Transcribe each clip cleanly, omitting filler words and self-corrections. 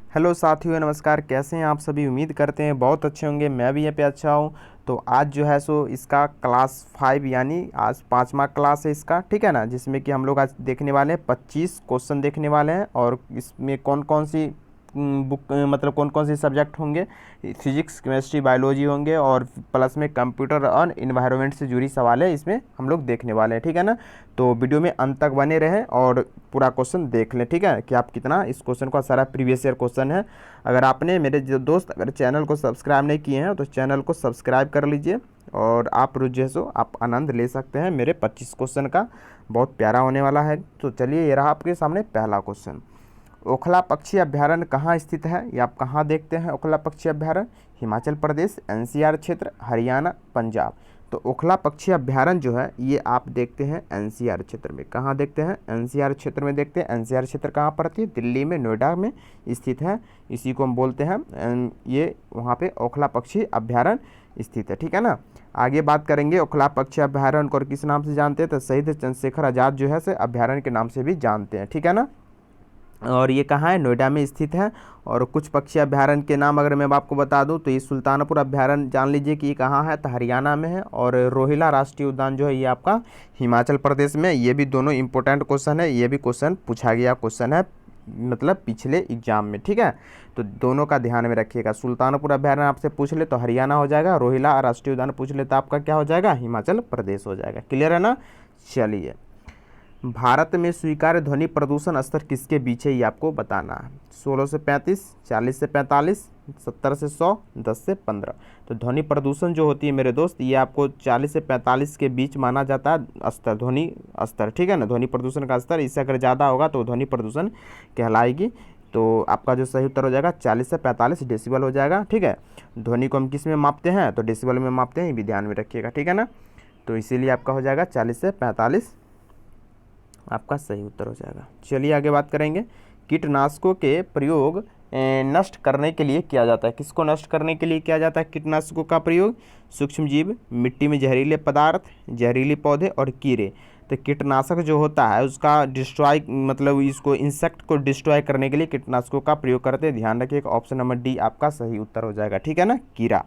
Hello साथियों, नमस्कार। कैसे हैं आप सभी? उम्मीद करते हैं बहुत अच्छे होंगे। मैं भी यहाँ पे अच्छा हूँ। तो आज जो है सो इसका क्लास 5 यानी आज 5वां क्लास है इसका, ठीक है ना, जिसमें कि हम लोग आज देखने वाले हैं 25 क्वेश्चन देखने वाले हैं। और इसमें कौन कौन सी बुक मतलब कौन कौन से सब्जेक्ट होंगे, फिजिक्स, केमिस्ट्री, बायोलॉजी होंगे और प्लस में कंप्यूटर और इन्वायरमेंट से जुड़ी सवाल है इसमें हम लोग देखने वाले हैं, ठीक है ना। तो वीडियो में अंत तक बने रहें और पूरा क्वेश्चन देख लें, ठीक है, कि आप कितना इस क्वेश्चन का सारा प्रीवियस ईयर क्वेश्चन है। अगर आपने मेरे जो दोस्त अगर चैनल को सब्सक्राइब नहीं किए हैं तो चैनल को सब्सक्राइब कर लीजिए और आप रोज जो है सो आप आनंद ले सकते हैं मेरे 25 क्वेश्चन का। बहुत प्यारा होने वाला है। तो चलिए, ये रहा आपके सामने पहला क्वेश्चन। ओखला पक्षी अभ्यारण्य कहाँ स्थित है? ये आप कहाँ देखते हैं ओखला पक्षी अभ्यारण्य? हिमाचल प्रदेश, एनसीआर क्षेत्र, हरियाणा, पंजाब। तो ओखला पक्षी अभ्यारण्य जो है ये आप देखते हैं एनसीआर क्षेत्र में। कहाँ देखते हैं? एनसीआर क्षेत्र में देखते हैं। एनसीआर क्षेत्र कहाँ पड़ती है? दिल्ली में, नोएडा में स्थित है। इसी को हम बोलते हैं ये वहाँ पे ओखला पक्षी अभ्यारण्य स्थित है, ठीक है ना। आगे बात करेंगे ओखला पक्षी अभ्यारण्य को और किस नाम से जानते हैं? तो शहीद चंद्रशेखर आज़ाद जो है से अभ्यारण्य के नाम से भी जानते हैं, ठीक है ना। और ये कहाँ है? नोएडा में स्थित है। और कुछ पक्षी अभ्यारण्य के नाम अगर मैं आपको बता दूं तो ये सुल्तानपुर अभ्यारण्य जान लीजिए कि ये कहाँ है, तो हरियाणा में है। और रोहिला राष्ट्रीय उद्यान जो है ये आपका हिमाचल प्रदेश में। ये भी दोनों इंपॉर्टेंट क्वेश्चन है। ये भी क्वेश्चन पूछा गया क्वेश्चन है मतलब पिछले एग्जाम में, ठीक है। तो दोनों का ध्यान में रखिएगा। सुल्तानपुर अभ्यारण्य आपसे पूछ ले तो हरियाणा हो जाएगा, रोहिला राष्ट्रीय उद्यान पूछ ले तो आपका क्या हो जाएगा? हिमाचल प्रदेश हो जाएगा। क्लियर है ना। चलिए, भारत में स्वीकार्य ध्वनि प्रदूषण स्तर किसके बीच है ये आपको बताना है। 16 से 35, 40 से 45, 70 से 100, 10 से 15। तो ध्वनि प्रदूषण जो होती है मेरे दोस्त ये आपको 40 से 45 के बीच माना जाता है स्तर, ध्वनि स्तर, ठीक है ना। ध्वनि प्रदूषण का स्तर इससे अगर ज़्यादा होगा तो ध्वनि प्रदूषण कहलाएगी। तो आपका जो सही उत्तर हो जाएगा 40 से 45 डेसिबल हो जाएगा, ठीक है। ध्वनि को हम किस में मापते हैं? तो डेसिबल में मापते हैं, ये भी ध्यान में रखिएगा, ठीक है ना। तो इसीलिए आपका हो जाएगा 40 से 45 आपका सही उत्तर हो जाएगा। चलिए आगे बात करेंगे। कीटनाशकों के प्रयोग नष्ट करने के लिए किया जाता है। किसको नष्ट करने के लिए किया जाता है कीटनाशकों का प्रयोग? सूक्ष्म जीव, मिट्टी में जहरीले पदार्थ, जहरीले पौधे और कीड़े। तो कीटनाशक जो होता है उसका डिस्ट्रॉय मतलब इसको इंसेक्ट को डिस्ट्रॉय करने के लिए कीटनाशकों का प्रयोग करते हैं। ध्यान रखिए, ऑप्शन नंबर डी आपका सही उत्तर हो जाएगा, ठीक है ना। कीड़ा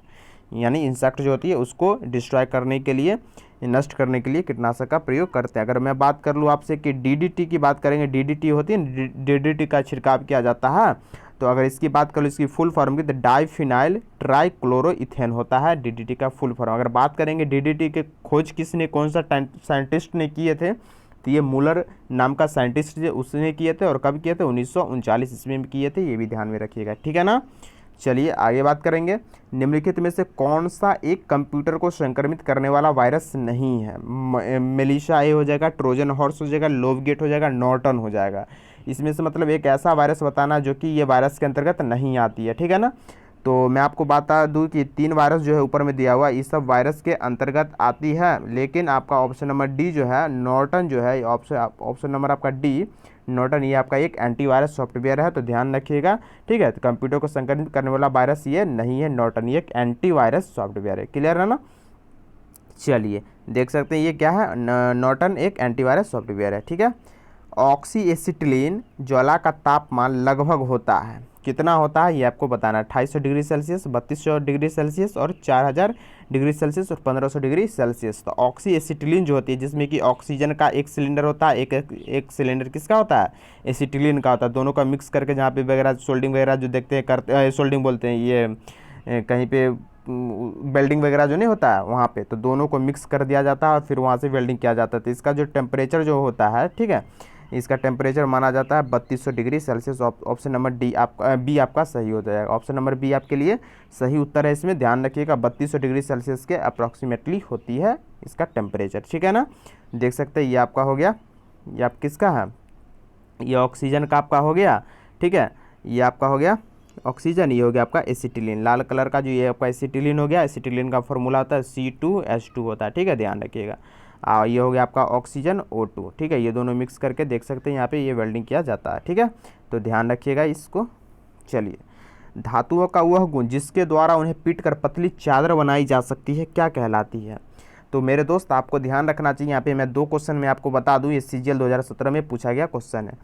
यानी इंसेक्ट जो होती है उसको डिस्ट्रॉय करने के लिए, नष्ट करने के लिए कीटनाशक का प्रयोग करते हैं। अगर मैं बात कर लूँ आपसे कि डीडीटी की बात करेंगे, डीडीटी होती है, डीडीटी का छिड़काव किया जाता है। तो अगर इसकी बात करूँ इसकी फुल फॉर्म की तो डाइफिनाइल ट्राइक्लोरोइथेन होता है डीडीटी का फुल फॉर्म। अगर बात करेंगे डीडीटी के खोज किसने, कौन सा साइंटिस्ट ने किए थे, तो ये मूलर नाम का साइंटिस्ट उसने किए थे। और कब किए थे? 1939 ईस्वी में किए थे। ये भी ध्यान में रखिएगा, ठीक है ना। चलिए आगे बात करेंगे। निम्नलिखित में से कौन सा एक कंप्यूटर को संक्रमित करने वाला वायरस नहीं है? मेलिशा ए हो जाएगा, ट्रोजन हॉर्स हो जाएगा, लोवगेट हो जाएगा, नॉर्टन हो जाएगा। इसमें से मतलब एक ऐसा वायरस बताना जो कि ये वायरस के अंतर्गत नहीं आती है, ठीक है ना। तो मैं आपको बता दूं कि 3 वायरस जो है ऊपर में दिया हुआ ये सब वायरस के अंतर्गत आती है। लेकिन आपका ऑप्शन नंबर डी जो है नॉर्टन जो है, ऑप्शन नंबर आपका डी नॉर्टन, ये आपका एक एंटीवायरस सॉफ्टवेयर है। तो ध्यान रखिएगा, ठीक है। तो कंप्यूटर को संक्रमित करने वाला वायरस ये नहीं है नॉर्टन, ये एक एंटीवायरस सॉफ्टवेयर है। क्लियर है ना। चलिए देख सकते हैं ये क्या है, नॉर्टन एक एंटीवायरस सॉफ्टवेयर है, ठीक है। ऑक्सी एसिटिलीन ज्वाला का तापमान लगभग होता है कितना होता है ये आपको बताना है। 2800 डिग्री सेल्सियस, 3200 डिग्री सेल्सियस और 4000 डिग्री सेल्सियस और 1500 डिग्री सेल्सियस। तो ऑक्सी एसिटिलीन जो होती है जिसमें कि ऑक्सीजन का एक सिलेंडर होता है, एक सिलेंडर किसका होता है? एसिटिलीन का होता है। दोनों का मिक्स करके जहाँ पे वगैरह सोल्डिंग वगैरह जो देखते हैं करते, सोल्डिंग बोलते हैं ये कहीं पे वेल्डिंग वगैरह जो नहीं होता है वहाँ पे, तो दोनों को मिक्स कर दिया जाता है और फिर वहाँ से वेल्डिंग किया जाता है। तो इसका जो टेम्परेचर जो होता है, ठीक है, इसका टेम्परेचर माना जाता है 3200 degree Celsius. Option number D आपका बी आपका सही हो जाएगा। ऑप्शन नंबर बी आपके लिए सही उत्तर है। इसमें ध्यान रखिएगा 3200 डिग्री सेल्सियस के अप्रॉक्सीमेटली होती है इसका टेम्परेचर, ठीक है ना। देख सकते हैं ये आपका हो गया, ये आप किसका है? ये ऑक्सीजन का आपका हो गया, ठीक है। ये आपका हो गया ऑक्सीजन, ये हो गया आपका एसिटिलीन। लाल कलर का जो ये आपका एसिटिलीन हो गया, एसिटिलीन का फॉर्मूला होता है C2H2 होता है, ठीक है, ध्यान रखिएगा। ये हो गया आपका ऑक्सीजन O2, ठीक है। ये दोनों मिक्स करके देख सकते हैं यहाँ पे ये वेल्डिंग किया जाता है, ठीक है। तो ध्यान रखिएगा इसको। चलिए, धातुओं का वह गुण जिसके द्वारा उन्हें पीट कर पतली चादर बनाई जा सकती है क्या कहलाती है? तो मेरे दोस्त आपको ध्यान रखना चाहिए, यहाँ पे मैं 2 क्वेश्चन में आपको बता दूँ, ये CGL 2017 में पूछा गया क्वेश्चन है।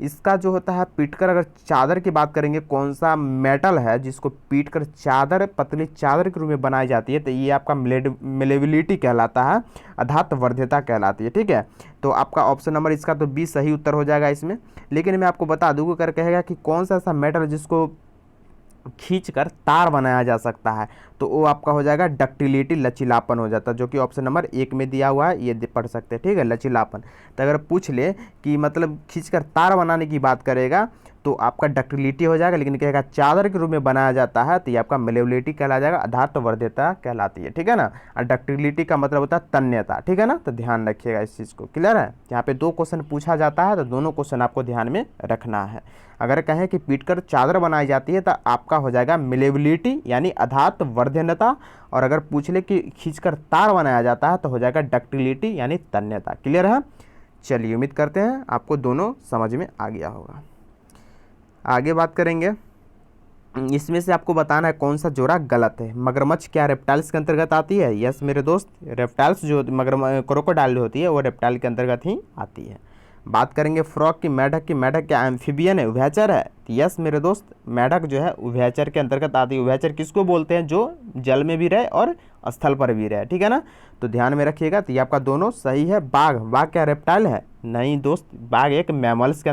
इसका जो होता है पीटकर, अगर चादर की बात करेंगे कौन सा मेटल है जिसको पीटकर चादर, पतली चादर के रूप में बनाई जाती है, तो ये आपका मेलेबिलिटी कहलाता है, अधात्व वर्ध्यता कहलाती है। ठीक है, तो आपका ऑप्शन नंबर इसका तो बी सही उत्तर हो जाएगा इसमें। लेकिन मैं आपको बता दूँ कर कहेगा कि कौन सा ऐसा मेटल जिसको खींचकर तार बनाया जा सकता है, तो वो आपका हो जाएगा डक्टिलिटी, लचीलापन हो जाता है, जो कि ऑप्शन नंबर 1 में दिया हुआ है, ये पढ़ सकते हैं। ठीक है, लचीलापन। तो अगर पूछ ले कि मतलब खींचकर तार बनाने की बात करेगा तो आपका डक्टिलिटी हो जाएगा, लेकिन कहेगा चादर के रूप में बनाया जाता है तो ये आपका मेलेबिलिटी कहला जाएगा, अधात्व वर्ध्यता कहलाती है। ठीक है ना, और डक्टिलिटी का मतलब होता है तन्यता। ठीक है ना, तो ध्यान रखिएगा इस चीज़ को। क्लियर है, यहाँ पे 2 क्वेश्चन पूछा जाता है तो दोनों क्वेश्चन आपको ध्यान में रखना है। अगर कहें कि पीटकर चादर बनाई जाती है तो आपका हो जाएगा मेलेबिलिटी यानी अधात्व वर्ध्यता, और अगर पूछ ले कि खींचकर तार बनाया जाता है तो हो जाएगा डक्टिलिटी यानी तन्यता। क्लियर है, चलिए उम्मीद करते हैं आपको दोनों समझ में आ गया होगा। आगे बात करेंगे, इसमें से आपको बताना है कौन सा जोड़ा गलत है। मगरमच्छ क्या रेप्टाइल्स के अंतर्गत आती है? यस मेरे दोस्त, रेप्टाइल्स जो क्रोकोडाइल होती है वो रेप्टाइल के अंतर्गत ही आती है। बात करेंगे फ्रॉग की, मेढक की, मेढक क्या एम्फीबियन है, उभयचर है? यस मेरे दोस्त, मेढक जो है उभयचर के अंतर्गत आती है। उभयचर किसको बोलते हैं? जो जल में भी रहे और स्थल पर भी रहे। ठीक है ना, तो ध्यान में रखिएगा। तो ये आपका दोनों सही है। बाघ, बाघ क्या रेप्टाइल है? नहीं दोस्त, बाघ एक मैमल्स के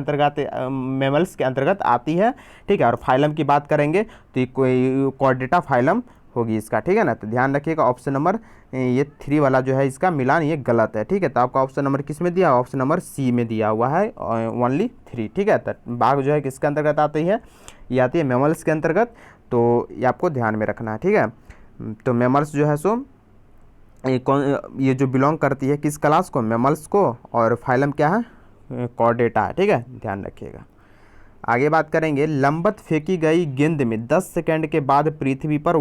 अंतर्गत आती है। ठीक है, और फाइलम की बात करेंगे तो ये कोई कॉर्डेटा फाइलम होगी इसका। ठीक है ना, तो ध्यान रखिएगा ऑप्शन नंबर ये 3 वाला जो है इसका मिलान ये गलत है। ठीक है, तो आपका ऑप्शन नंबर किस में दिया? ऑप्शन नंबर सी में दिया हुआ है, ओनली 3। ठीक है, तो बाघ जो है किसके अंतर्गत आती है? ये आती है मैमल्स के अंतर्गत, तो ये आपको ध्यान में रखना है। ठीक है, तो मैमल्स जो है सो ये जो बिलोंग करती है किस क्लास को? मैमल्स को, और फाइलम क्या है? कॉर्डेटा है। ठीक है, ध्यान रखिएगा। आगे बात करेंगे, लंबत फेंकी गई गेंद में 10 सेकंड के बाद पृथ्वी पर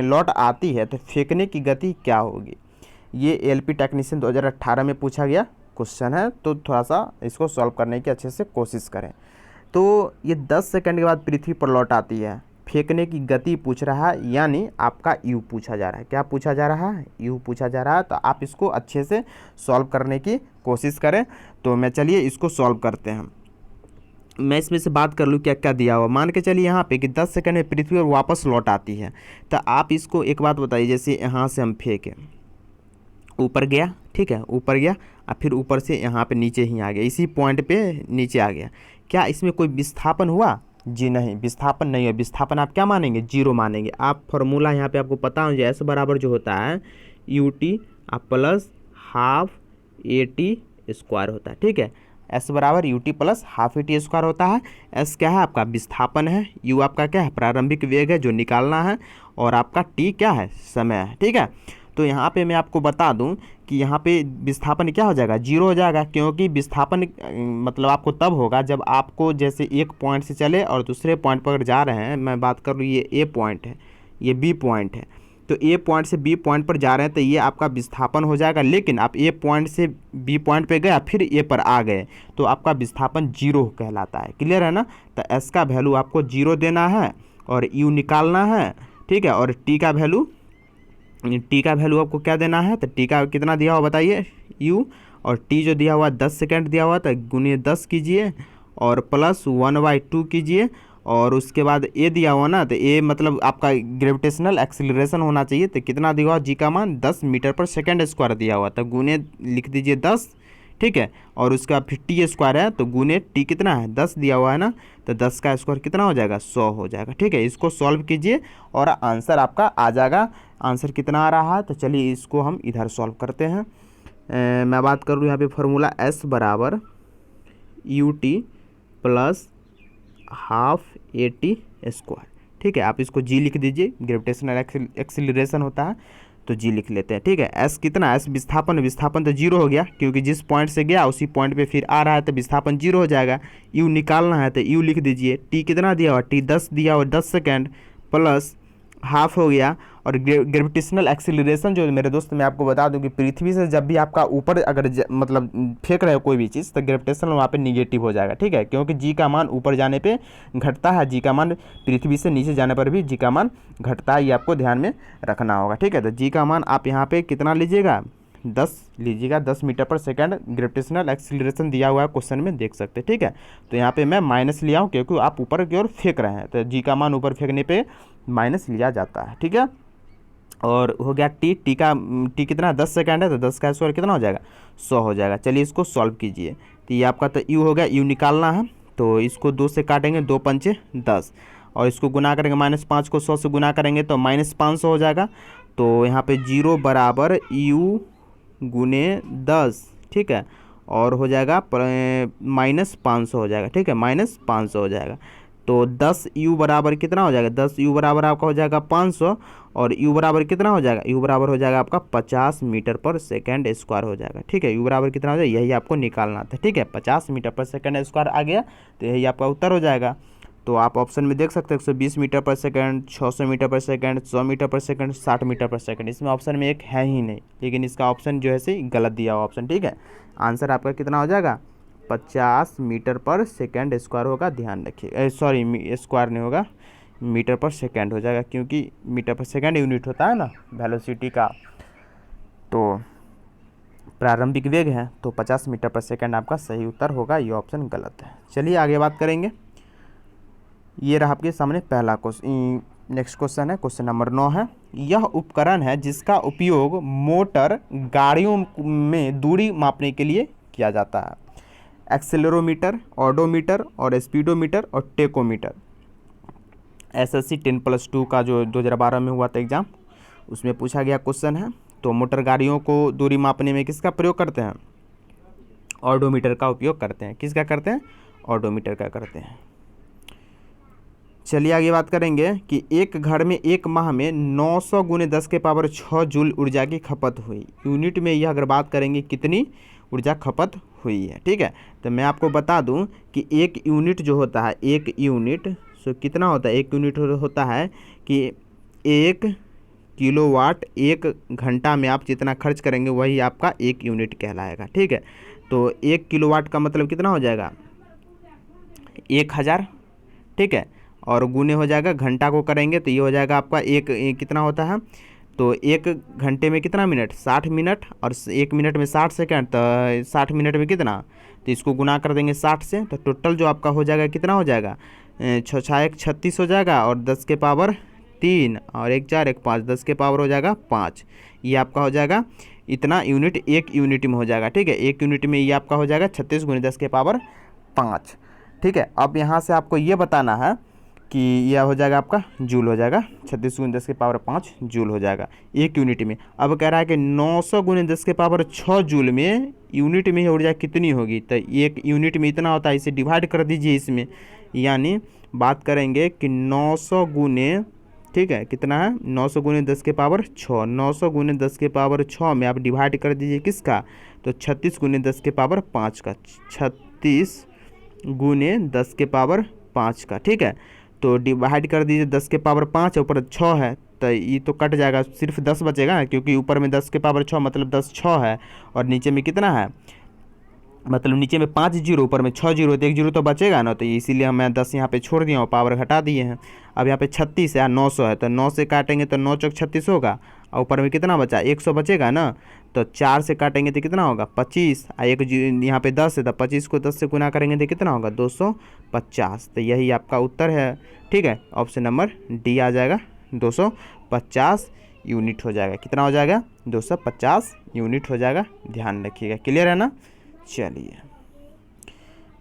लौट आती है तो फेंकने की गति क्या होगी? ये एलपी टेक्नीशियन 2018 में पूछा गया क्वेश्चन है, तो थोड़ा सा इसको सॉल्व करने की अच्छे से कोशिश करें। तो ये 10 सेकंड के बाद पृथ्वी पर लौट आती है, फेंकने की गति पूछ रहा है, यानी आपका यू पूछा जा रहा है। क्या पूछा जा रहा है? यू पूछा जा रहा है। तो आप इसको अच्छे से सॉल्व करने की कोशिश करें। तो मैं चलिए इसको सॉल्व करते हैं। मैं इसमें से बात कर लूँ क्या क्या दिया हुआ। मान के चलिए यहाँ पे कि 10 सेकंड में पृथ्वी और वापस लौट आती है, तो आप इसको एक बात बताइए, जैसे यहाँ से हम फेंके, ऊपर गया, ठीक है, ऊपर गया और फिर ऊपर से यहाँ पे नीचे ही आ गया, इसी पॉइंट पे नीचे आ गया, क्या इसमें कोई विस्थापन हुआ? जी नहीं, विस्थापन नहीं है। विस्थापन आप क्या मानेंगे? 0 मानेंगे। आप फॉर्मूला यहाँ पे आपको पता हो, एस बराबर जो होता है UT plus half AT square होता है। ठीक है, एस बराबर UT plus half AT square होता है। एस क्या है? आपका विस्थापन है। यू आपका क्या है? प्रारंभिक वेग है जो निकालना है, और आपका टी क्या है? समय है। ठीक है, तो यहाँ पे मैं आपको बता दूं कि यहाँ पे विस्थापन क्या हो जाएगा? 0 हो जाएगा, क्योंकि विस्थापन मतलब आपको तब होगा जब आपको जैसे एक पॉइंट से चले और दूसरे पॉइंट पर जा रहे हैं। मैं बात कर लूँ, ये ए पॉइंट है, ये बी पॉइंट है, तो ए पॉइंट से बी पॉइंट पर जा रहे हैं तो ये आपका विस्थापन हो जाएगा। लेकिन आप ए पॉइंट से बी पॉइंट पे गए फिर ए पर आ गए तो आपका विस्थापन 0 कहलाता है। क्लियर है ना? तो एस का वैल्यू आपको 0 देना है और यू निकालना है। ठीक है, और टी का वैल्यू आपको क्या देना है? तो टी का कितना दिया हुआ बताइए? यू, और टी जो दिया हुआ 10 सेकंड दिया हुआ तो गुने 10 कीजिए और प्लस 1/2 कीजिए, और उसके बाद ए दिया हुआ ना, तो ए मतलब आपका ग्रेविटेशनल एक्सीलरेशन होना चाहिए। तो कितना दिया हुआ? जी का मान 10 मीटर पर सेकंड स्क्वायर दिया हुआ, तो गुने लिख दीजिए 10। ठीक है, और उसका फिर टी स्क्वायर है तो गुने टी कितना है? 10 दिया हुआ है ना, तो 10 का स्क्वायर कितना हो जाएगा? 100 हो जाएगा। ठीक है, इसको सॉल्व कीजिए और आंसर आपका आ जाएगा। आंसर कितना आ रहा है? तो चलिए इसको हम इधर सॉल्व करते हैं। मैं बात कर लूँ यहाँ पे फॉर्मूला एस बराबर UT plus half AT square. ठीक है, आप इसको जी लिख दीजिए, ग्रेविटेशनल एक्सीलरेशन होता है तो जी लिख लेते हैं। ठीक है, एस कितना? एस विस्थापन तो 0 हो गया, क्योंकि जिस पॉइंट से गया उसी पॉइंट पे फिर आ रहा है तो विस्थापन 0 हो जाएगा। यू निकालना है तो यू लिख दीजिए। टी कितना दिया हुआ? टी 10 दिया हुआ, 10 सेकेंड प्लस हाफ हो गया, और ग्रेविटेशनल एक्सीलरेशन जो मेरे दोस्त मैं आपको बता दूं कि पृथ्वी से जब भी आपका ऊपर अगर मतलब फेंक रहे हो कोई भी चीज़ तो ग्रेविटेशन वहाँ पे निगेटिव हो जाएगा। ठीक है, क्योंकि जी का मान ऊपर जाने पे घटता है, जी का मान पृथ्वी से नीचे जाने पर भी जी का मान घटता है, ये आपको ध्यान में रखना होगा। ठीक है, तो जी का मान आप यहाँ पे कितना लीजिएगा? 10 लीजिएगा 10 मीटर पर सेकंड ग्रेविटेशनल एक्सीलरेशन दिया हुआ है क्वेश्चन में, देख सकते हैं। ठीक है, तो यहाँ पे मैं माइनस लिया हूँ क्योंकि आप ऊपर की ओर फेंक रहे हैं, तो जी का मान ऊपर फेंकने पे माइनस लिया जाता है। ठीक है, और हो गया टी का टी कितना 10 सेकंड है, तो 10 का स्क्वायर कितना हो जाएगा 100 हो जाएगा। चलिए इसको सॉल्व कीजिए। तो ये आपका तो यू हो गया, यू निकालना है, तो इसको 2 से काटेंगे, 2 पंचे 10, और इसको गुना करेंगे, -5 को 100 से गुना करेंगे तो -500 हो जाएगा। तो यहाँ पे 0 बराबर यू गुने 10, ठीक है, और हो जाएगा -500 हो जाएगा। ठीक है, -500 हो जाएगा। तो 10 यू बराबर कितना हो जाएगा, 10 यू बराबर आपका हो जाएगा 500, और यू बराबर कितना हो जाएगा, यू बराबर हो जाएगा आपका 50 मीटर पर सेकंड स्क्वायर हो जाएगा। ठीक है, यू बराबर कितना हो जाएगा, यही आपको निकालना था। ठीक है, 50 मीटर पर सेकंड स्क्वायर आ गया, तो यही आपका उत्तर हो जाएगा। तो आप ऑप्शन में देख सकते हैं 120 मीटर पर सेकंड, 600 मीटर पर सेकंड, 100 मीटर पर सेकंड, 60 मीटर पर सेकंड, इसमें ऑप्शन में एक है ही नहीं, लेकिन इसका ऑप्शन जो है सही गलत दिया हुआ ऑप्शन। ठीक है, आंसर आपका कितना हो जाएगा 50 मीटर पर सेकंड स्क्वायर होगा, ध्यान रखिए। सॉरी, स्क्वायर नहीं होगा, मीटर पर सेकंड हो जाएगा, क्योंकि मीटर पर सेकंड यूनिट होता है ना वेलोसिटी का, तो प्रारंभिक वेग है, तो 50 मीटर पर सेकंड आपका सही उत्तर होगा, ये ऑप्शन गलत है। चलिए आगे बात करेंगे। ये रहा आपके सामने पहला क्वेश्चन। नेक्स्ट क्वेश्चन है, क्वेश्चन नंबर 9 है। यह उपकरण है जिसका उपयोग मोटर गाड़ियों में दूरी मापने के लिए किया जाता है। एक्सेलेरोमीटर, ऑडोमीटर और स्पीडोमीटर और टेकोमीटर। SSC 10+2 का जो 2012 में हुआ था एग्जाम, उसमें पूछा गया क्वेश्चन है। तो मोटर गाड़ियों को दूरी मापने में किसका प्रयोग करते हैं, ऑडोमीटर का उपयोग करते हैं। किसका करते हैं, ऑडोमीटर का करते हैं। चलिए आगे बात करेंगे कि एक घर में एक माह में 900 गुने 10 के पावर 6 जूल ऊर्जा की खपत हुई। यूनिट में यह अगर बात करेंगे कितनी ऊर्जा खपत हुई है। ठीक है, तो मैं आपको बता दूं कि एक यूनिट जो होता है, एक यूनिट कितना होता है, एक यूनिट होता है कि 1 किलोवाट, 1 घंटा में आप जितना खर्च करेंगे वही आपका 1 यूनिट कहलाएगा। ठीक है, तो 1 किलोवाट का मतलब कितना हो जाएगा 1000। ठीक है, और गुने हो जाएगा, घंटा को करेंगे तो ये हो जाएगा आपका एक कितना होता है, तो 1 घंटे में कितना मिनट 60 मिनट, और 1 मिनट में 60 सेकंड, तो 60 मिनट में कितना, तो इसको गुना कर देंगे 60 से, तो टोटल जो आपका हो जाएगा कितना हो जाएगा 6×1 36 हो जाएगा, और 10 के पावर 3 और 1 4 1 5, 10 के पावर हो जाएगा 5। ये आपका हो जाएगा इतना यूनिट, 1 यूनिट में हो जाएगा। ठीक है, 1 यूनिट में ये आपका हो जाएगा 36 × 10 के पावर 5। ठीक है, अब यहाँ से आपको ये बताना है कि यह हो जाएगा आपका जूल हो जाएगा, 36 × 10 के पावर 5 जूल हो जाएगा 1 यूनिट में। अब कह रहा है कि 900 × 10 के पावर 6 जूल में यूनिट में ऊर्जा कितनी होगी, तो 1 यूनिट में इतना होता है, इसे डिवाइड कर दीजिए इसमें, यानी बात करेंगे कि 900 गुने, ठीक है, कितना है 900 × 10 के पावर 6, 900 × 10 के पावर 6 में आप डिवाइड कर दीजिए किसका, तो 36 × 10 के पावर 5 का, 36 × 10 के पावर 5 का। ठीक है, तो डिवाइड कर दीजिए 10 के पावर 5, ऊपर 6 है, तो ये तो कट जाएगा, सिर्फ 10 बचेगा, क्योंकि ऊपर में 10 के पावर 6 मतलब 10 6 है, और नीचे में कितना है, मतलब नीचे में 5 जीरो, ऊपर में 6 जीरो, तो 1 जीरो तो बचेगा ना, तो इसीलिए मैं 10 यहाँ पे छोड़ दिया हूँ, पावर घटा दिए हैं। अब यहाँ पे 36 है, 900 है, तो 9 से काटेंगे तो 9 चौक 36 होगा, और ऊपर में कितना बचा 100 बचेगा ना, तो 4 से काटेंगे तो कितना होगा 25, और एक यहाँ पे 10 है, तो 25 को 10 से गुना करेंगे तो कितना होगा 250। तो यही आपका उत्तर है। ठीक है, ऑप्शन नंबर डी आ जाएगा, 250 यूनिट हो जाएगा। कितना हो जाएगा 250 यूनिट हो जाएगा, ध्यान रखिएगा। क्लियर है ना। चलिए,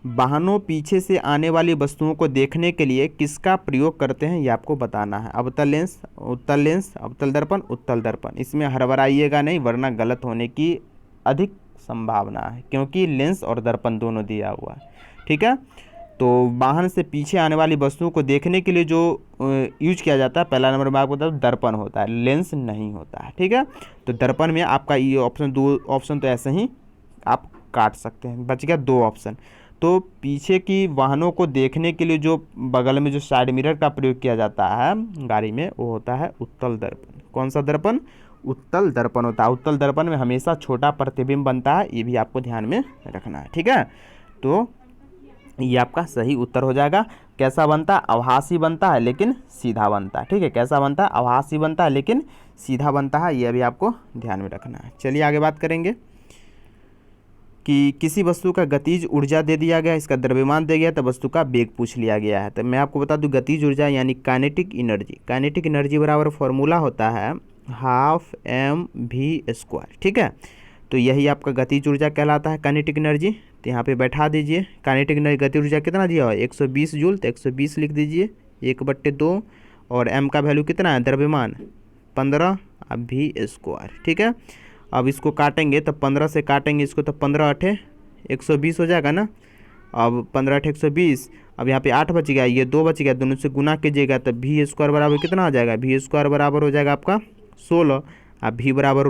वाहनों पीछे से आने वाली वस्तुओं को देखने के लिए किसका प्रयोग करते हैं, ये आपको बताना है। अवतल लेंस, उत्तल लेंस, अवतल दर्पण, उत्तल दर्पण। इसमें हड़बड़ाइएगा नहीं, वरना गलत होने की अधिक संभावना है, क्योंकि लेंस और दर्पण दोनों दिया हुआ है। ठीक है, तो वाहन से पीछे आने वाली वस्तुओं को देखने के लिए जो यूज किया जाता है, पहला नंबर में आपको बता दूं दर्पण होता है, लेंस नहीं होता है। ठीक है, तो दर्पण में आपका ये ऑप्शन, 2 ऑप्शन तो ऐसे ही आप काट सकते हैं, बच गया 2 ऑप्शन। तो पीछे की वाहनों को देखने के लिए जो बगल में जो साइड मिरर का प्रयोग किया जाता है गाड़ी में, वो होता है उत्तल दर्पण। कौन सा दर्पण, उत्तल दर्पण होता है। उत्तल दर्पण में हमेशा छोटा प्रतिबिंब बनता है, ये भी आपको ध्यान में रखना है। ठीक है, तो ये आपका सही उत्तर हो जाएगा। कैसा बनता है, आभासी बनता है लेकिन सीधा बनता है। ठीक है, कैसा बनता है, आभासी बनता है लेकिन सीधा बनता है, ये भी आपको ध्यान में रखना है। चलिए आगे बात करेंगे कि किसी वस्तु का गतिज ऊर्जा दे दिया गया, इसका द्रव्यमान दिया गया, तो वस्तु का वेग पूछ लिया गया है। तो मैं आपको बता दूं गतिज ऊर्जा यानी काइनेटिक एनर्जी, काइनेटिक एनर्जी बराबर फॉर्मूला होता है हाफ mv²। ठीक है, तो यही आपका गतिज ऊर्जा कहलाता है काइनेटिक एनर्जी। तो यहाँ पे बैठा दीजिए काइनेटिक एनर्जी गतिज ऊर्जा कितना दिया हुआ है 120 जूल, तो 120 लिख दीजिए 1/2, और m का वैल्यू कितना है द्रव्यमान 15 v²। ठीक है, अब इसको काटेंगे तो 15 से काटेंगे इसको तो 15 × 8 120 हो जाएगा ना। अब 15 × 8 120, अब यहाँ पे 8 बच गया, ये 2 बच गया, दोनों से गुना कीजिएगा तो v² बराबर कितना आ जाएगा, v² बराबर हो जाएगा आपका 16। अब v बराबर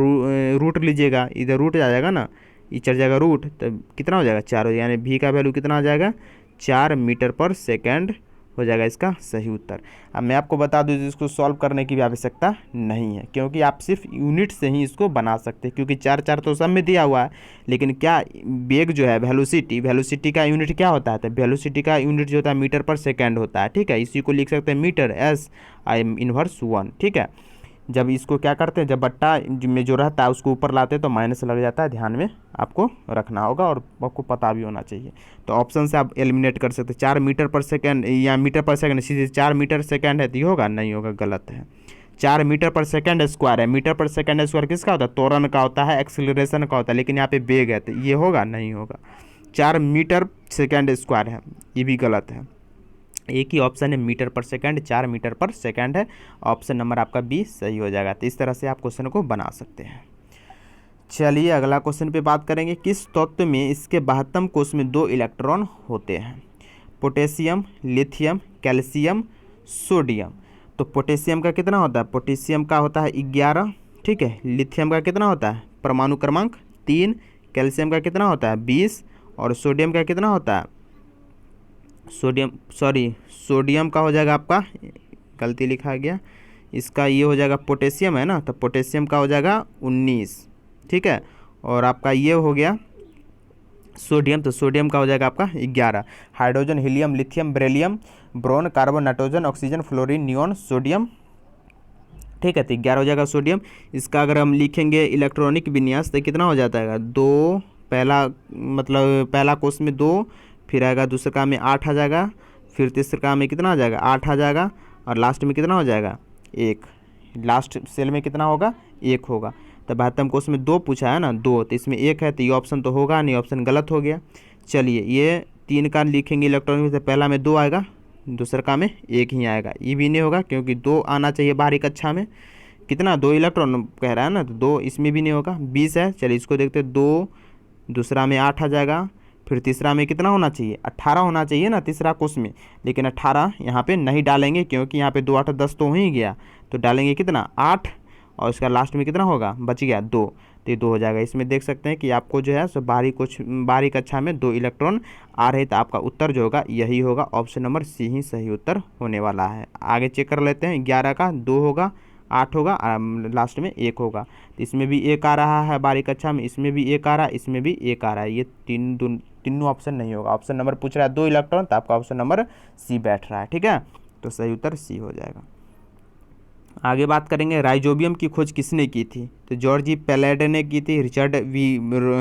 रूट लीजिएगा, इधर रूट आ जाएगा ना, ये चढ़ जाएगा रूट, तो कितना हो जाएगा 4 हो जाएगा, यानी v का वैल्यू कितना आ जाएगा 4 मीटर/सेकेंड हो जाएगा इसका सही उत्तर। अब मैं आपको बता दूं इसको सॉल्व करने की भी आवश्यकता नहीं है, क्योंकि आप सिर्फ यूनिट से ही इसको बना सकते हैं, क्योंकि 4 तो सब में दिया हुआ है। लेकिन क्या वेग जो है वेलोसिटी का यूनिट क्या होता है, तो वेलोसिटी का यूनिट जो होता है मीटर/सेकेंड होता है। ठीक है, इसी को लिख सकते हैं मीटर S/1। ठीक है, जब इसको क्या करते हैं, जब बट्टा में जो रहता है उसको ऊपर लाते हैं तो माइनस लग जाता है, ध्यान में आपको रखना होगा और आपको पता भी होना चाहिए। तो ऑप्शन से आप एलिमिनेट कर सकते हैं 4 मीटर/सेकेंड या मीटर/सेकेंड, सीधे 4 मीटर/सेकेंड है तो ये होगा, नहीं होगा, गलत है। 4 मीटर/सेकेंड² है, मीटर/सेकेंड² किसका होता है त्वरण का होता है, एक्सीलरेशन का होता है, लेकिन यहाँ पे वेग है तो ये होगा, नहीं होगा। 4 मीटर/सेकेंड² है, ये भी गलत है। एक ही ऑप्शन है मीटर/सेकेंड, 4 मीटर/सेकेंड है। ऑप्शन नंबर आपका बी सही हो जाएगा। तो इस तरह से आप क्वेश्चन को बना सकते हैं। चलिए अगला क्वेश्चन पे बात करेंगे, किस तत्व में इसके 72 कोष में 2 इलेक्ट्रॉन होते हैं, पोटेशियम, लिथियम, कैल्शियम, सोडियम। तो पोटेशियम का कितना होता है, पोटेशियम का होता है 11। ठीक है, लिथियम का कितना होता है परमाणु क्रमांक 3, कैल्शियम का कितना होता है 20, और सोडियम का कितना होता है सोडियम का हो जाएगा आपका, गलती लिखा गया, इसका ये हो जाएगा पोटेशियम है ना, तो पोटेशियम का हो जाएगा 19। ठीक है, और आपका ये हो गया सोडियम, तो सोडियम का हो जाएगा आपका 11। Hydrogen, helium, lithium, beryllium, boron, carbon, nitrogen, oxygen, fluorine, neon, sodium. ठीक है, तो 11 हो जाएगा सोडियम। इसका अगर हम लिखेंगे इलेक्ट्रॉनिक विन्यास तो कितना हो जाता है 2, पहला कोष में 2, फिर आएगा दूसरे काम में 8 आ जाएगा, फिर तीसरे काम में कितना आ जाएगा 8 आ जाएगा, और लास्ट में कितना हो जाएगा 1। लास्ट सेल में कितना होगा 1 होगा। तो 72 कोष में 2 पूछा है ना, 2, तो इसमें 1 है, तो ये ऑप्शन तो होगा नहीं, ऑप्शन गलत हो गया। चलिए ये 3 का लिखेंगे इलेक्ट्रॉनिक, तो पहला में 2 आएगा, दूसरे का में 1 ही आएगा, ये भी नहीं होगा क्योंकि 2 आना चाहिए बाहरी कक्षा में। कितना 2 इलेक्ट्रॉन कह रहा है ना, तो 2 इसमें भी नहीं होगा, 20 है। चलिए इसको देखते 2, दूसरा में 8 आ जाएगा, फिर तीसरा में कितना होना चाहिए 18 होना चाहिए ना तीसरा कोष में, लेकिन 18 यहाँ पे नहीं डालेंगे क्योंकि यहाँ पे 2 8 10 तो हो ही गया, तो डालेंगे कितना 8, और इसका लास्ट में कितना होगा बच गया 2, तो ये 2 हो जाएगा। इसमें देख सकते हैं कि आपको जो है सो बाहरी कक्षा में 2 इलेक्ट्रॉन आ रहे, तो आपका उत्तर जो होगा यही होगा, ऑप्शन नंबर सी ही सही उत्तर होने वाला है। आगे चेक कर लेते हैं, 11 का 2 होगा, 8 होगा, लास्ट में 1 होगा, तो इसमें भी 1 आ रहा है बाहरी कक्षा में, इसमें भी 1 आ रहा है, इसमें भी 1 आ रहा है, ये तीनों ऑप्शन नहीं होगा। ऑप्शन नंबर पूछ रहा है 2 इलेक्ट्रॉन, तो आपका ऑप्शन नंबर सी बैठ रहा है। ठीक है, तो सही उत्तर सी हो जाएगा। आगे बात करेंगे, राइजोबियम की खोज किसने की थी, तो जॉर्ज पैलेडे ने की थी, रिचर्ड वी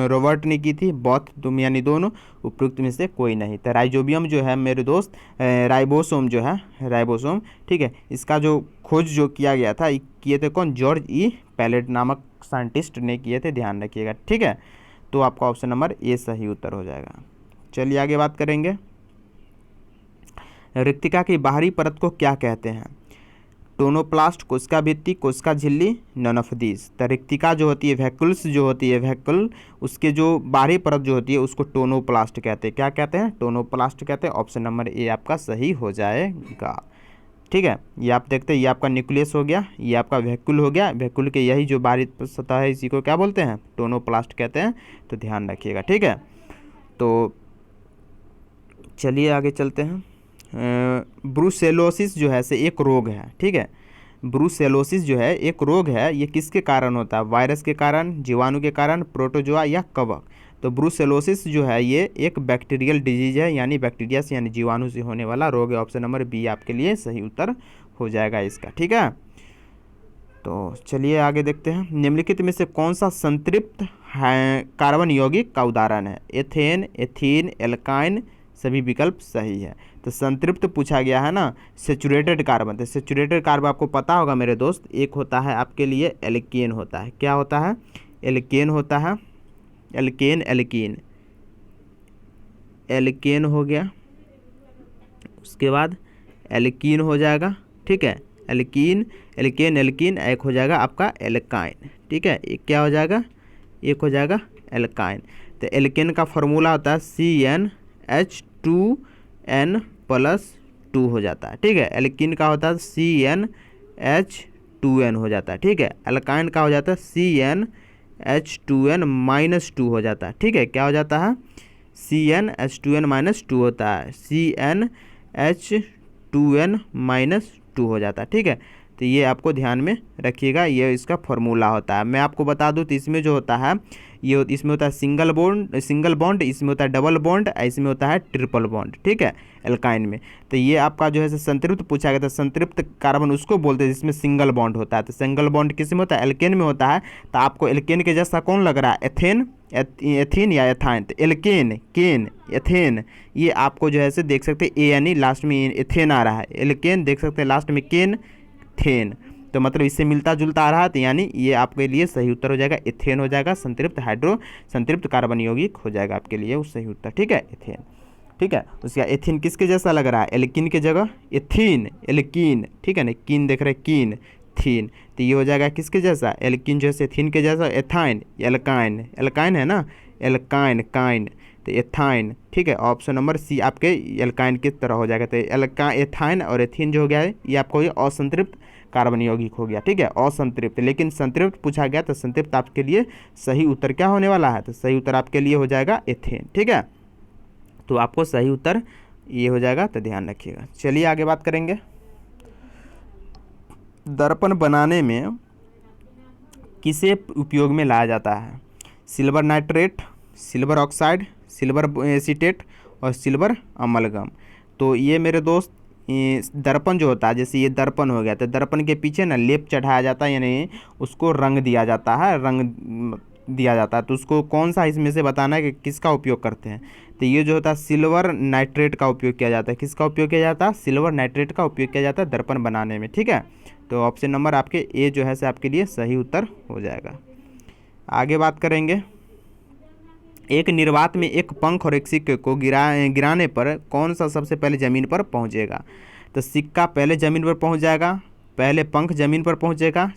रॉबर्ट ने की थी, बॉथ तुम यानी दोनों, उपयुक्त में से कोई नहीं। तो राइजोबियम जो है मेरे दोस्त राइबोसोम जो है राइबोसोम, ठीक है, इसका जो खोज जो किया गया था किए थे कौन, जॉर्ज पैलेड नामक साइंटिस्ट ने किए थे, ध्यान रखिएगा। ठीक है, तो आपका ऑप्शन नंबर ए सही उत्तर हो जाएगा। चलिए आगे बात करेंगे, रिक्तिका की बाहरी परत को क्या कहते हैं, टोनोप्लास्ट, कोशिका भित्ति, कोशिका झिल्ली, नन ऑफ दीज। तो रिक्तिका जो होती है वैक्यूल्स जो होती है वैक्यूल, उसके जो बाहरी परत जो होती है उसको टोनोप्लास्ट कहते हैं। क्या कहते हैं, टोनोप्लास्ट कहते हैं। ऑप्शन नंबर ए आपका सही हो जाएगा। ठीक है, ये आप देखते हैं, ये आपका न्यूक्लियस हो गया, ये आपका वैक्यूल हो गया, वैक्यूल के यही जो बाहरी सतह है इसी को क्या बोलते हैं, टोनोप्लास्ट कहते हैं, तो ध्यान रखिएगा। ठीक है, तो चलिए आगे चलते हैं। ब्रूसेलोसिस जो है से एक रोग है। ठीक है, ब्रूसेलोसिस जो है एक रोग है, ये किसके कारण होता है, वायरस के कारण, जीवाणु के कारण, प्रोटोजोआ या कवक। तो ब्रूसेलोसिस जो है ये एक बैक्टीरियल डिजीज है, यानी बैक्टीरिया से यानी जीवाणु से होने वाला रोग है। ऑप्शन नंबर बी आपके लिए सही उत्तर हो जाएगा इसका। ठीक है, तो चलिए आगे देखते हैं। निम्नलिखित में से कौन सा संतृप्त है कार्बन यौगिक का उदाहरण है? एथेन, एथीन, एल्काइन, सभी विकल्प सही है। तो संतृप्त पूछा गया है ना, सेचुरेटेड कार्बन। तो सेचुरेटेड कार्बन आपको पता होगा मेरे दोस्त, एक होता है आपके लिए एल्केन होता है। क्या होता है? एल्केन होता है। एल्केन, एल्कीन, एल्केन हो गया, उसके बाद एल्कीन हो जाएगा, ठीक है। एल्कीन, एल्केन, एल्कीन, एक हो जाएगा आपका एल्काइन, ठीक है। एक क्या हो जाएगा? एक हो जाएगा एल्काइन। तो एल्केन का फॉर्मूला होता है CnH2n+2 हो जाता है, ठीक है। एल्कीन का होता है CnH2n हो जाता है, ठीक है। एल्काइन का हो जाता है CnH2n-2 हो जाता है, ठीक है। क्या हो जाता है? CnH2n-2 होता है, CnH2n-2 हो जाता है, ठीक है। तो ये आपको ध्यान में रखिएगा, ये इसका फॉर्मूला होता है। मैं आपको बता दूं तो इसमें जो होता है ये इसमें होता है सिंगल बॉन्ड, इसमें होता है डबल बॉन्ड, इसमें होता है ट्रिपल बॉन्ड, ठीक है, एल्काइन में। तो ये आपका जो है संतृप्त पूछा गया था, संतृप्त कार्बन उसको बोलते हैं जिसमें सिंगल बॉन्ड होता है। तो सिंगल बॉन्ड किस में होता है? एल्केन में होता है। तो आपको एल्केन के जैसा कौन लग रहा है? एथेन, एथीन या एथाइन? तो एल्केन, केन, एथेन, ये आपको जो है से देख सकते हैं ए यानी लास्ट में एथेन आ रहा है। एल्केन देख सकते हैं लास्ट में केन, थेन, तो मतलब इससे मिलता जुलता आ रहा है। तो यानी ये आपके लिए सही उत्तर हो जाएगा, एथेन हो जाएगा। संतृप्त कार्बन यौगिक हो जाएगा आपके लिए वो सही उत्तर, ठीक है, एथेन, ठीक है। उसका एथीन किसके जैसा लग रहा है? एल्कीन के जगह एथीन, एल्कीन, ठीक है ना, कीन देख रहे हैं, कीन, थीन, तो ये हो जाएगा किसके जैसा? एल्कीन जैसे, एथीन के जैसा, एथाइन, एल्काइन, एल्काइन है ना, एल्काइन, काइन, तो एथाइन, ठीक है। ऑप्शन नंबर सी आपके एल्काइन की तरह हो जाएगा। तो एथाइन और एथीन जो हो गया है ये आपको ये असंतृप्त कार्बन यौगिक हो गया, ठीक है, असंतृप्त। लेकिन संतृप्त पूछा गया तो संतृप्त आपके लिए सही उत्तर क्या होने वाला है? तो सही उत्तर आपके लिए हो जाएगा एथेन, ठीक है। तो आपको सही उत्तर ये हो जाएगा, तो ध्यान रखिएगा। चलिए आगे बात करेंगे। दर्पण बनाने में किसे उपयोग में लाया जाता है? Silver nitrate, silver oxide, silver acetate और सिल्वर अमलगम। तो ये मेरे दोस्त दर्पण जो होता है, जैसे ये दर्पण हो गया, तो दर्पण के पीछे ना लेप चढ़ाया जाता है, यानी उसको रंग दिया जाता है, दिया जाता है। तो उसको कौन सा इसमें से बताना है कि किसका उपयोग करते हैं? तो ये जो होता है सिल्वर नाइट्रेट का उपयोग किया जाता है। किसका उपयोग किया जाता है? सिल्वर नाइट्रेट का उपयोग किया जाता है दर्पण बनाने में, ठीक है। तो ऑप्शन नंबर आपके ए जो है से आपके लिए सही उत्तर हो जाएगा। आगे बात करेंगे। एक निर्वात में एक पंख और एक सिक्के को गिराने पर कौन सा सबसे पहले ज़मीन पर पहुंचेगा? तो सिक्का पहले ज़मीन पर पहुंच जाएगा, पहले पंख ज़मीन पर पहुंचेगा,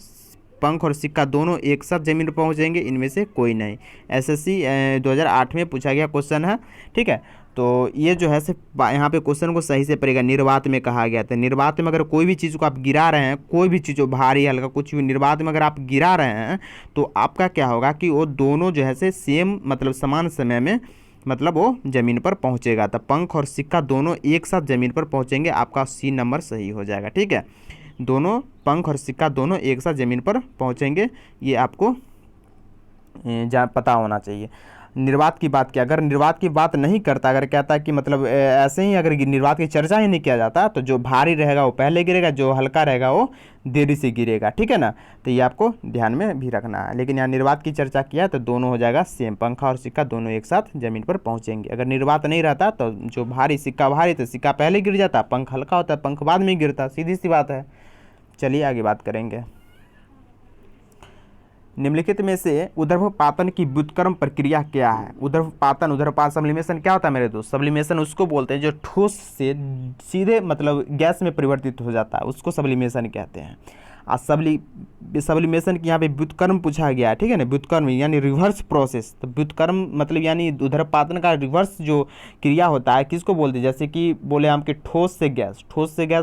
पंख और सिक्का दोनों एक साथ ज़मीन पर पहुंचेंगे, इनमें से कोई नहीं। एसएससी 2008 में पूछा गया क्वेश्चन है, ठीक है। तो ये जो है सिर्फ यहाँ पे क्वेश्चन को सही से पड़ेगा। निर्वात में कहा गया था, निर्वात में अगर कोई भी चीज़ को आप गिरा रहे हैं, कोई भी चीज़ हो भारी हल्का कुछ भी, निर्वात में अगर आप गिरा रहे हैं तो आपका क्या होगा कि वो दोनों जो है से सेम मतलब समान समय में मतलब वो ज़मीन पर पहुँचेगा। तो पंख और सिक्का दोनों एक साथ ज़मीन पर पहुँचेंगे, आपका सी नंबर सही हो जाएगा, ठीक है। दोनों पंख और सिक्का दोनों एक साथ ज़मीन पर पहुँचेंगे, ये आपको पता होना चाहिए। निर्वात की बात किया, अगर निर्वात की बात नहीं करता, अगर कहता है कि मतलब ऐसे ही अगर निर्वात की चर्चा ही नहीं किया जाता तो जो भारी रहेगा वो पहले गिरेगा, जो हल्का रहेगा वो देरी से गिरेगा, ठीक है ना। तो ये आपको ध्यान में भी रखना है। लेकिन यहाँ निर्वात की चर्चा किया तो दोनों हो जाएगा सेम, पंखा और सिक्का दोनों एक साथ ज़मीन पर पहुँचेंगे। अगर निर्वात नहीं रहता तो जो भारी सिक्का भारी तो सिक्का पहले गिर जाता, पंख हल्का होता है पंख बाद में गिरता, सीधी सी बात है। चलिए आगे बात करेंगे। निम्नलिखित में से ऊर्ध्वपातन की व्युत्क्रम प्रक्रिया क्या है? ऊर्ध्वपात सब्लिमेशन क्या होता है मेरे दोस्त? सब्लिमेशन उसको बोलते हैं जो ठोस से सीधे मतलब गैस में परिवर्तित हो जाता है, उसको सब्लिमेशन कहते हैं। सब्लिमेशन की यहाँ पे व्युत्क्रम पूछा गया है, ठीक है ना। व्युत्क्रम यानी रिवर्स प्रोसेस। तो व्युत्क्रम मतलब यानी ऊर्ध्वपातन का रिवर्स जो क्रिया होता है किसको बोलते हैं? जैसे कि बोले हम कि ठोस से गैस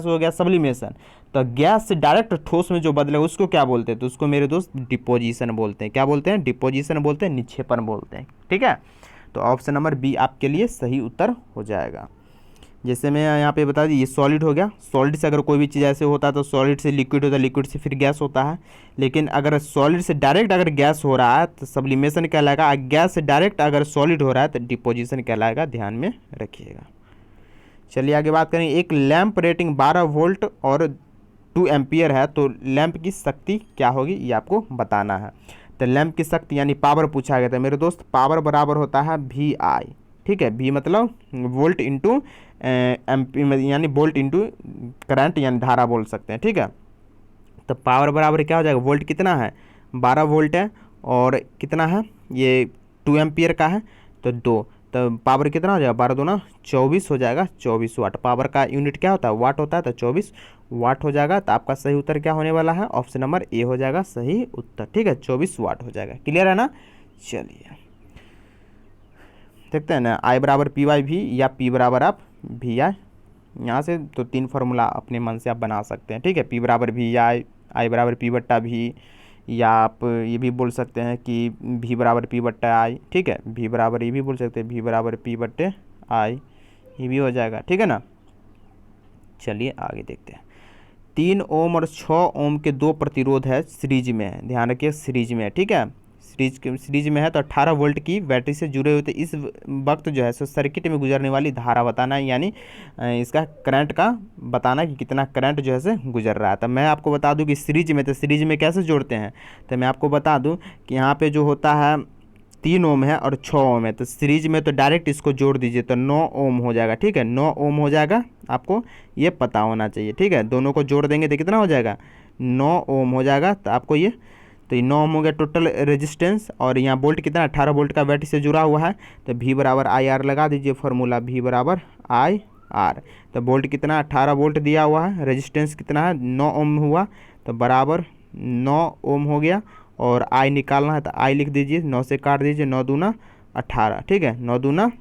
हो गया सब्लिमेशन। तो गैस से डायरेक्ट ठोस में जो बदलेगा उसको क्या बोलते हैं? तो उसको मेरे दोस्त डिपोजिशन बोलते हैं। क्या बोलते हैं? डिपोजिशन बोलते हैं, निक्षेपण बोलते हैं, ठीक है। तो ऑप्शन नंबर बी आपके लिए सही उत्तर हो जाएगा। जैसे मैं यहाँ पे बता दी, ये सॉलिड हो गया, सॉलिड से अगर कोई भी चीज़ ऐसे होता है तो सॉलिड से लिक्विड होता है, लिक्विड से फिर गैस होता है। लेकिन अगर सॉलिड से डायरेक्ट अगर गैस हो रहा है तो सब्लिमेशन कहलाएगा, गैस से डायरेक्ट अगर सॉलिड हो रहा है तो डिपोजिशन कहलाएगा, ध्यान में रखिएगा। चलिए आगे बात करें। एक लैंप रेटिंग 12 वोल्ट और 2 एम्पियर है तो लैंप की शक्ति क्या होगी ये आपको बताना है। तो लैंप की शक्ति यानी पावर पूछा गया था मेरे दोस्त, पावर बराबर होता है वी आई, ठीक है। वी मतलब वोल्ट इंटू एम्पी यानी वोल्ट इंटू करंट यानी धारा बोल सकते हैं, ठीक है। तो पावर बराबर क्या हो जाएगा, वोल्ट कितना है 12 वोल्ट है और कितना है ये 2 एम्पियर का है तो 2, तो पावर कितना हो जाएगा 12 दूना 24 हो जाएगा, 24 वाट। पावर का यूनिट क्या होता है वाट होता है, तो 24 वाट हो जाएगा। तो आपका सही उत्तर क्या होने वाला है, ऑप्शन नंबर ए हो जाएगा सही उत्तर, ठीक है, 24 वाट हो जाएगा। क्लियर है ना। चलिए देखते हैं ना, आई बराबर पी वाई भी या पी बराबर आप वी आई, यहाँ से तो 3 फार्मूला अपने मन से आप बना सकते हैं, ठीक है। पी बराबर वी आई बराबर पी बट्टा वी, या आप ये भी बोल सकते हैं कि वी बराबर पी बट्टा आई, ठीक है। वी बराबर ये भी बोल सकते हैं वी बराबर पी बट्टे आई, ये भी हो जाएगा, ठीक है ना। चलिए आगे देखते हैं। 3 ओम और 6 ओम के 2 प्रतिरोध है सीरीज में है, ध्यान रखिए सीरीज में है, ठीक है। सीरीज में है तो 18 वोल्ट की बैटरी से जुड़े हुए, तो इस वक्त जो है सो सर्किट में गुजरने वाली धारा बताना है, यानी इसका करंट का बताना कि कितना करंट जो है से गुजर रहा है। तो मैं आपको बता दूं कि सीरीज में, तो सीरीज में कैसे जोड़ते हैं, तो मैं आपको बता दूं कि यहाँ पे जो होता है 3 ओम है और 6 ओम है, तो सीरीज में तो डायरेक्ट इसको जोड़ दीजिए तो 9 ओम हो जाएगा, ठीक है। 9 ओम हो जाएगा, आपको ये पता होना चाहिए, ठीक है। दोनों को जोड़ देंगे तो कितना हो जाएगा 9 ओम हो जाएगा। तो आपको ये, तो ये 9 ओम हो गया टोटल रेजिस्टेंस, और यहाँ वोल्ट कितना 18 वोल्ट का बैटरी से जुड़ा हुआ है, तो वी बराबर आई आर लगा दीजिए फॉर्मूला, वी बराबर आई आर। तो वोल्ट कितना 18 वोल्ट दिया हुआ है, रेजिस्टेंस कितना है 9 ओम हुआ, तो बराबर 9 ओम हो गया। और आई निकालना है तो आई लिख दीजिए, 9 से काट दीजिए, 9 दूना 18, ठीक है, 9 दूना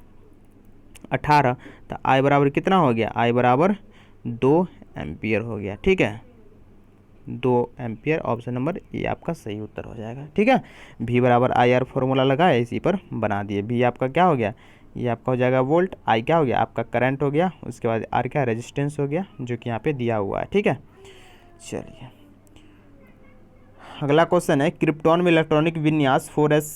18। तो आई बराबर कितना हो गया, आई बराबर 2 एम्पियर हो गया, ठीक है, 2 एम्पियर। ऑप्शन नंबर ए आपका सही उत्तर हो जाएगा, ठीक है। भी बराबर आई आर फॉर्मूला लगाया, इसी पर बना दिए। भी आपका क्या हो गया, ये आपका हो जाएगा वोल्ट, आई क्या हो गया आपका करंट हो गया, उसके बाद आर क्या रेजिस्टेंस हो गया जो कि यहाँ पे दिया हुआ है, ठीक है। चलिए अगला क्वेश्चन है, क्रिप्टॉन में इलेक्ट्रॉनिक विन्यास 4s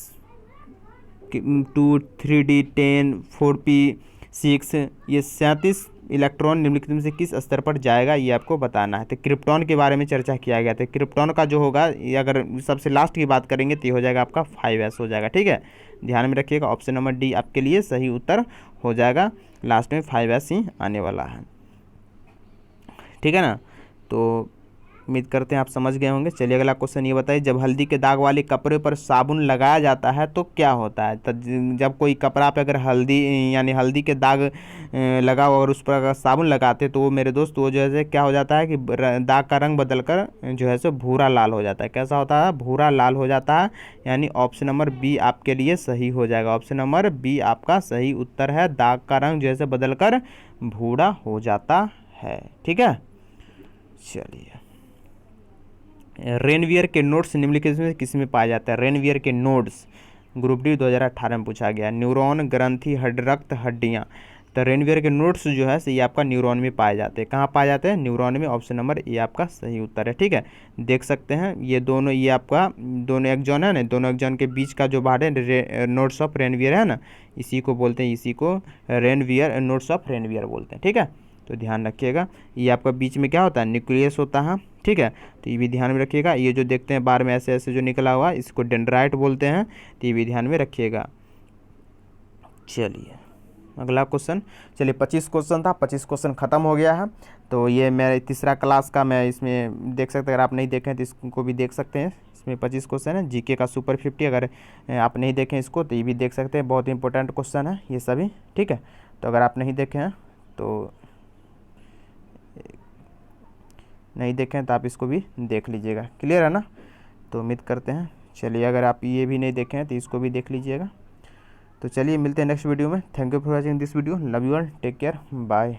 2 3d 10 4p6, ये 37 इलेक्ट्रॉन निम्नलिखित में से किस स्तर पर जाएगा ये आपको बताना है। तो क्रिप्टॉन के बारे में चर्चा किया गया था। क्रिप्टॉन का जो होगा, ये अगर सबसे लास्ट की बात करेंगे तो ये हो जाएगा आपका 5s हो जाएगा, ठीक है। ध्यान में रखिएगा, ऑप्शन नंबर डी आपके लिए सही उत्तर हो जाएगा, लास्ट में 5s ही आने वाला है, ठीक है ना। तो उम्मीद करते हैं आप समझ गए होंगे। चलिए अगला क्वेश्चन ये बताइए, जब हल्दी के दाग वाले कपड़े पर साबुन लगाया जाता है तो क्या होता है। तो जब कोई कपड़ा पे अगर हल्दी यानी हल्दी के दाग लगा हो और उस पर अगर साबुन लगाते तो वो मेरे दोस्त वो जो है क्या हो जाता है कि दाग का रंग बदल कर जो है सो भूरा लाल हो जाता है। कैसा होता है, भूरा लाल हो जाता है, यानी ऑप्शन नंबर बी आपके लिए सही हो जाएगा। ऑप्शन नंबर बी आपका सही उत्तर है, दाग का रंग जो है बदल कर भूरा हो जाता है, ठीक है। चलिए रेनवियर के नोड्स निम्नलिखित में किस में पाया जाता है। रेनवियर के नोड्स ग्रुप डी 2018 में पूछा गया। न्यूरॉन, ग्रंथि, रक्त, हड्डियाँ। तो रेनवियर के नोड्स जो है ये आपका न्यूरॉन में पाए जाते हैं। कहाँ पाए जाते हैं, न्यूरॉन में। ऑप्शन नंबर ए आपका सही उत्तर है, ठीक है। देख सकते हैं ये दोनों, ये आपका दोनों एक्जॉन है ना, दोनों एक्जॉन के बीच का जो भाग है नोड्स ऑफ रेनवियर है ना, इसी को बोलते हैं, इसी को रेनवियर नोड्स ऑफ रेनवियर बोलते हैं, ठीक है। तो ध्यान रखिएगा, ये आपका बीच में क्या होता है, न्यूक्लियस होता है, ठीक है। तो ये भी ध्यान में रखिएगा। ये जो देखते हैं बार में ऐसे ऐसे जो निकला हुआ है, इसको डेंड्राइट बोलते हैं, तो ये भी ध्यान में रखिएगा। चलिए अगला क्वेश्चन, चलिए 25 क्वेश्चन था, 25 क्वेश्चन ख़त्म हो गया है। तो ये मेरा तीसरा क्लास का, मैं इसमें देख सकते हैं, अगर आप नहीं देखें तो इसको भी देख सकते हैं। इसमें 25 क्वेश्चन है, जीके का सुपर 50, अगर आप नहीं देखें इसको तो ये भी देख सकते हैं। बहुत इंपॉर्टेंट क्वेश्चन है ये सभी, ठीक है। तो अगर आप नहीं देखें तो आप इसको भी देख लीजिएगा। क्लियर है ना। तो उम्मीद करते हैं, चलिए अगर आप ये भी नहीं देखें तो इसको भी देख लीजिएगा। तो चलिए मिलते हैं नेक्स्ट वीडियो में। Thank you for watching this video, love you all, take care, bye.